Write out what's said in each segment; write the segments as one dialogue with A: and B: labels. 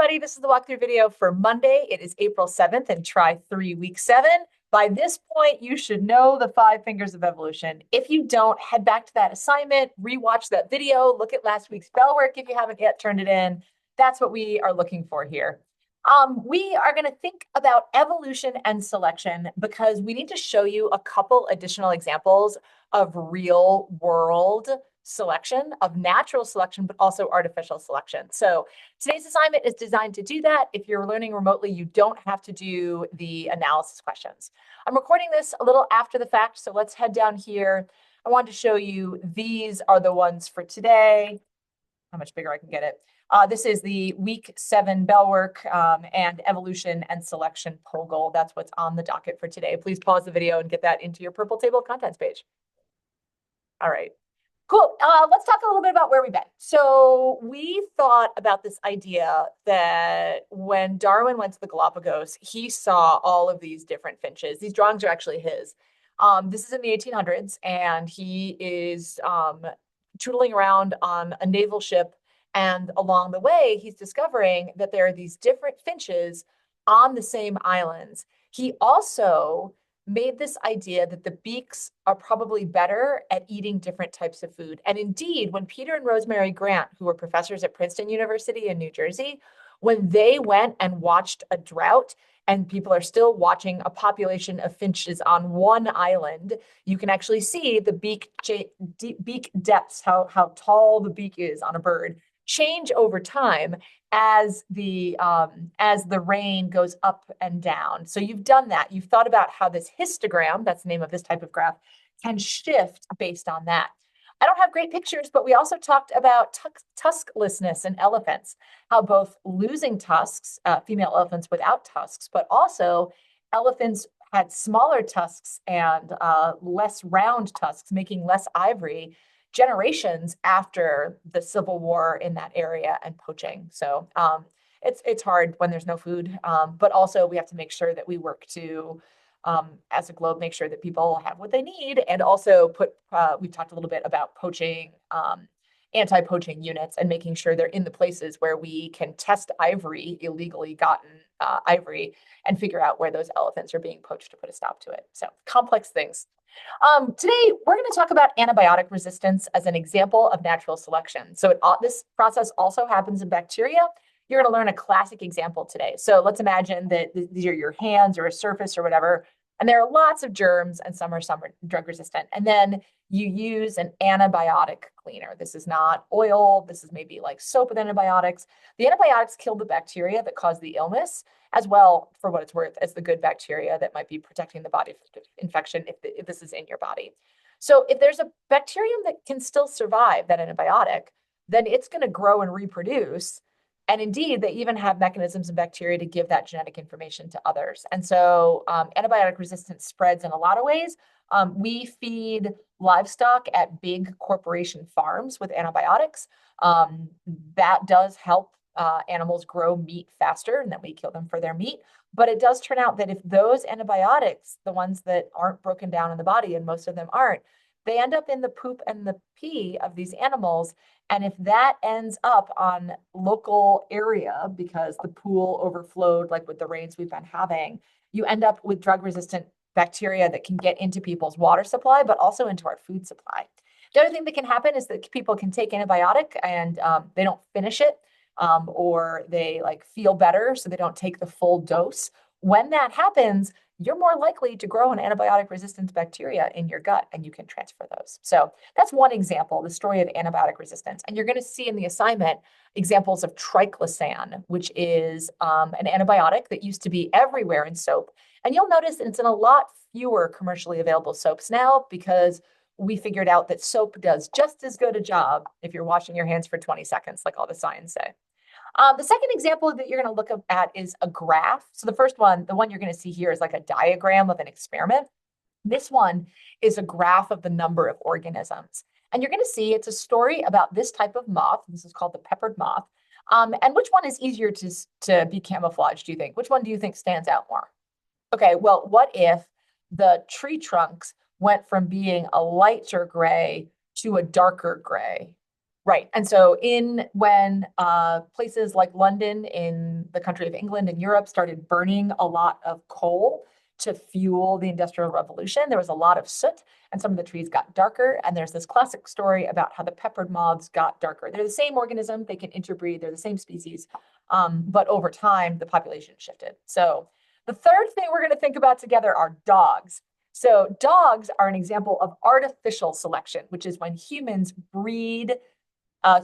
A: everybody. This is the walkthrough video for Monday. It is April 7th and try 3 week 7. By this point, you should know the 5 fingers of evolution. If you don't, head back to that assignment, rewatch that video, look at last week's bell work if you haven't yet turned it in. That's what we are looking for here. We are going to think about evolution and selection because we need to show you a couple additional examples of real world selection, of natural selection, but also artificial selection. So today's assignment is designed to do that. If you're learning remotely, you don't have to do the analysis questions. I'm recording this a little after the fact, so let's head down here. I wanted to show you these are the ones for today. How much bigger I can get it. This is the week 7 bell work and evolution and selection poll goal. That's what's on the docket for today. Please pause the video and get that into your purple table of contents page. All right. Cool. Let's talk a little bit about where we've been. So we thought about this idea that when Darwin went to the Galapagos, he saw all of these different finches. These drawings are actually his. This is in the 1800s, and he is tootling around on a naval ship. And along the way, he's discovering that there are these different finches on the same islands. He also made this idea that the beaks are probably better at eating different types of food. And indeed, when Peter and Rosemary Grant, who were professors at Princeton University in New Jersey, when they went and watched a drought, and people are still watching a population of finches on one island, you can actually see the beak depths, how tall the beak is on a bird, change over time as the rain goes up and down. So you've done that. You've thought about how this histogram, that's the name of this type of graph, can shift based on that. I don't have great pictures, but we also talked about tusklessness in elephants, how both losing tusks, female elephants without tusks, but also elephants had smaller tusks and less round tusks, making less ivory generations after the Civil War in that area and poaching. So it's hard when there's no food, but also we have to make sure that we work to, as a globe, make sure that people have what they need, and also we've talked a little bit about poaching, anti-poaching units, and making sure they're in the places where we can test ivory, illegally gotten ivory, and figure out where those elephants are being poached to put a stop to it. So complex things. Today, we're going to talk about antibiotic resistance as an example of natural selection. So this process also happens in bacteria. You're going to learn a classic example today. So let's imagine that these are your hands or a surface or whatever, and there are lots of germs, and some are drug resistant. And then you use an antibiotic cleaner. This is not oil. This is maybe like soap with antibiotics. The antibiotics kill the bacteria that cause the illness, as well, for what it's worth, as the good bacteria that might be protecting the body from infection if this is in your body. So if there's a bacterium that can still survive that antibiotic, then it's going to grow and reproduce. And indeed, they even have mechanisms in bacteria to give that genetic information to others. And so antibiotic resistance spreads in a lot of ways. We feed livestock at big corporation farms with antibiotics. That does help animals grow meat faster, and then we kill them for their meat. But it does turn out that if those antibiotics, the ones that aren't broken down in the body, and most of them aren't, they end up in the poop and the pee of these animals. And if that ends up on local area because the pool overflowed, like with the rains we've been having, you end up with drug-resistant bacteria that can get into people's water supply, but also into our food supply. The other thing that can happen is that people can take antibiotic and they don't finish it, or they feel better, so they don't take the full dose. When that happens, you're more likely to grow an antibiotic resistance bacteria in your gut, and you can transfer those. So that's one example, the story of antibiotic resistance. And you're going to see in the assignment examples of triclosan, which is an antibiotic that used to be everywhere in soap. And you'll notice that it's in a lot fewer commercially available soaps now, because we figured out that soap does just as good a job if you're washing your hands for 20 seconds, like all the signs say. The second example that you're going to look at is a graph. So the first one, the one you're going to see here, is like a diagram of an experiment. This one is a graph of the number of organisms. And you're going to see it's a story about this type of moth. This is called the peppered moth. And which one is easier to be camouflaged, do you think? Which one do you think stands out more? Okay, well, what if the tree trunks went from being a lighter gray to a darker gray? Right. And so when places like London in the country of England and Europe started burning a lot of coal to fuel the Industrial Revolution, there was a lot of soot and some of the trees got darker. And there's this classic story about how the peppered moths got darker. They're the same organism, they can interbreed, they're the same species. But over time, the population shifted. So the third thing we're going to think about together are dogs. So dogs are an example of artificial selection, which is when humans breed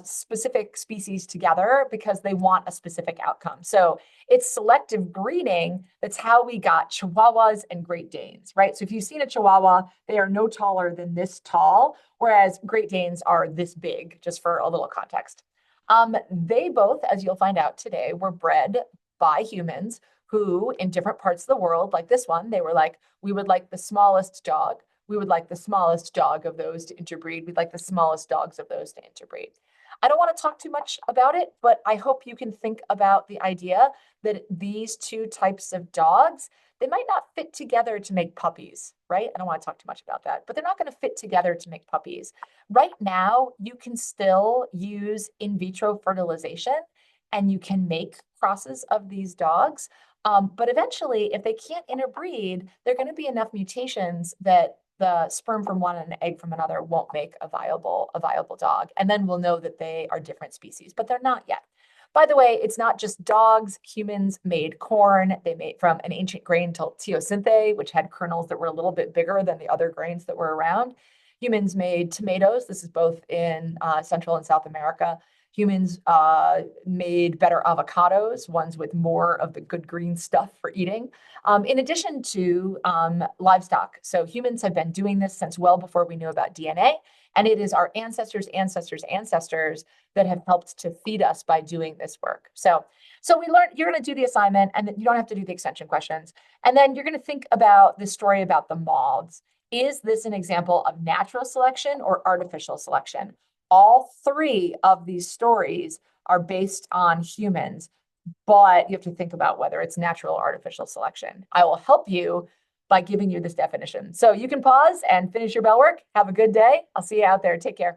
A: specific species together because they want a specific outcome. So it's selective breeding. That's how we got Chihuahuas and Great Danes, right? So if you've seen a Chihuahua, they are no taller than this tall, whereas Great Danes are this big, just for a little context. They both, as you'll find out today, were bred by humans who, in different parts of the world, like this one, they were like, we would like the smallest dog. We would like the smallest dog of those to interbreed. We'd like the smallest dogs of those to interbreed. I don't want to talk too much about it, but I hope you can think about the idea that these two types of dogs, they might not fit together to make puppies, right? I don't want to talk too much about that, but they're not going to fit together to make puppies. Right now, you can still use in vitro fertilization and you can make crosses of these dogs. But eventually, if they can't interbreed, there are going to be enough mutations that the sperm from one and an egg from another won't make a viable dog. And then we'll know that they are different species, but they're not yet. By the way, it's not just dogs. Humans made corn. They made from an ancient grain called teosinthe, which had kernels that were a little bit bigger than the other grains that were around. Humans made tomatoes. This is both in Central and South America. Humans made better avocados, ones with more of the good green stuff for eating, in addition to livestock. So humans have been doing this since well before we knew about DNA. And it is our ancestors' ancestors' ancestors that have helped to feed us by doing this work. So we learned you're going to do the assignment and you don't have to do the extension questions. And then you're going to think about the story about the moths. Is this an example of natural selection or artificial selection? All three of these stories are based on humans, but you have to think about whether it's natural or artificial selection. I will help you by giving you this definition. So you can pause and finish your bell work. Have a good day. I'll see you out there. Take care.